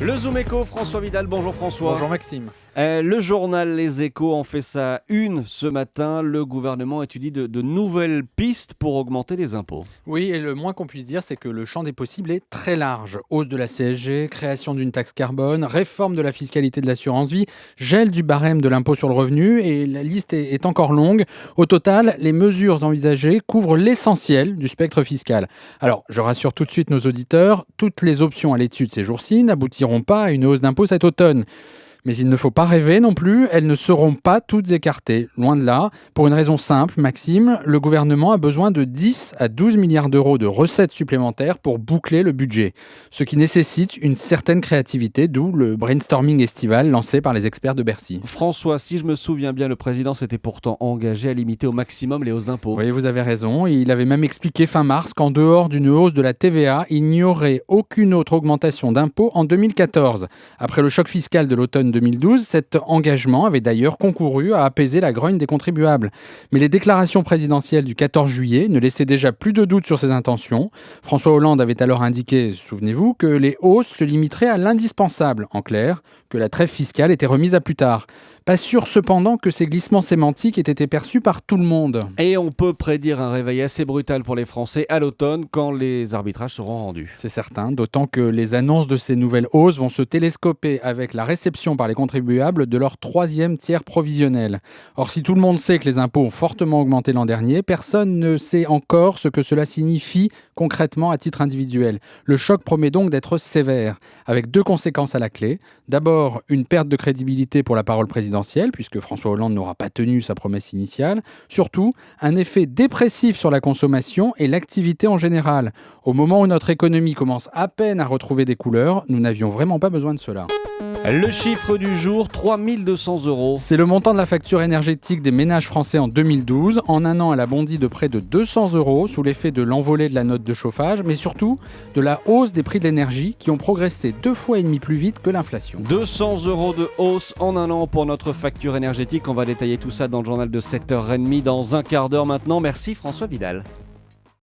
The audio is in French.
Le Zoom Éco, François Vidal. Bonjour François. Bonjour Maxime. Le journal Les Échos en fait sa une ce matin. Le gouvernement étudie de nouvelles pistes pour augmenter les impôts. Oui, et le moins qu'on puisse dire, c'est que le champ des possibles est très large. Hausse de la CSG, création d'une taxe carbone, réforme de la fiscalité de l'assurance vie, gel du barème de l'impôt sur le revenu, et la liste est encore longue. Au total, les mesures envisagées couvrent l'essentiel du spectre fiscal. Alors, je rassure tout de suite nos auditeurs, toutes les options à l'étude ces jours-ci n'aboutiront pas à une hausse d'impôt cet automne. Mais il ne faut pas rêver non plus, elles ne seront pas toutes écartées. Loin de là, pour une raison simple, Maxime, le gouvernement a besoin de 10 à 12 milliards d'euros de recettes supplémentaires pour boucler le budget. Ce qui nécessite une certaine créativité, d'où le brainstorming estival lancé par les experts de Bercy. François, si je me souviens bien, le président s'était pourtant engagé à limiter au maximum les hausses d'impôts. Oui, vous avez raison. Il avait même expliqué fin mars qu'en dehors d'une hausse de la TVA, il n'y aurait aucune autre augmentation d'impôts en 2014. Après le choc fiscal de l'automne 2012, cet engagement avait d'ailleurs concouru à apaiser la grogne des contribuables. Mais les déclarations présidentielles du 14 juillet ne laissaient déjà plus de doute sur ses intentions. François Hollande avait alors indiqué, souvenez-vous, que les hausses se limiteraient à l'indispensable. En clair, que la trêve fiscale était remise à plus tard. Pas sûr cependant que ces glissements sémantiques aient été perçus par tout le monde. Et on peut prédire un réveil assez brutal pour les Français à l'automne quand les arbitrages seront rendus. C'est certain, d'autant que les annonces de ces nouvelles hausses vont se télescoper avec la réception par les contribuables de leur troisième tiers provisionnel. Or, si tout le monde sait que les impôts ont fortement augmenté l'an dernier, personne ne sait encore ce que cela signifie concrètement à titre individuel. Le choc promet donc d'être sévère, avec deux conséquences à la clé. D'abord, une perte de crédibilité pour la parole présidentielle, puisque François Hollande n'aura pas tenu sa promesse initiale. Surtout, un effet dépressif sur la consommation et l'activité en général. Au moment où notre économie commence à peine à retrouver des couleurs, nous n'avions vraiment pas besoin de cela. Le chiffre du jour, 3 200 €. C'est le montant de la facture énergétique des ménages français en 2012. En un an, elle a bondi de près de 200 € sous l'effet de l'envolée de la note de chauffage, mais surtout de la hausse des prix de l'énergie qui ont progressé 2,5 fois plus vite que l'inflation. 200 € de hausse en un an pour notre facture énergétique. On va détailler tout ça dans le journal de 7h30 dans un quart d'heure maintenant. Merci François Vidal.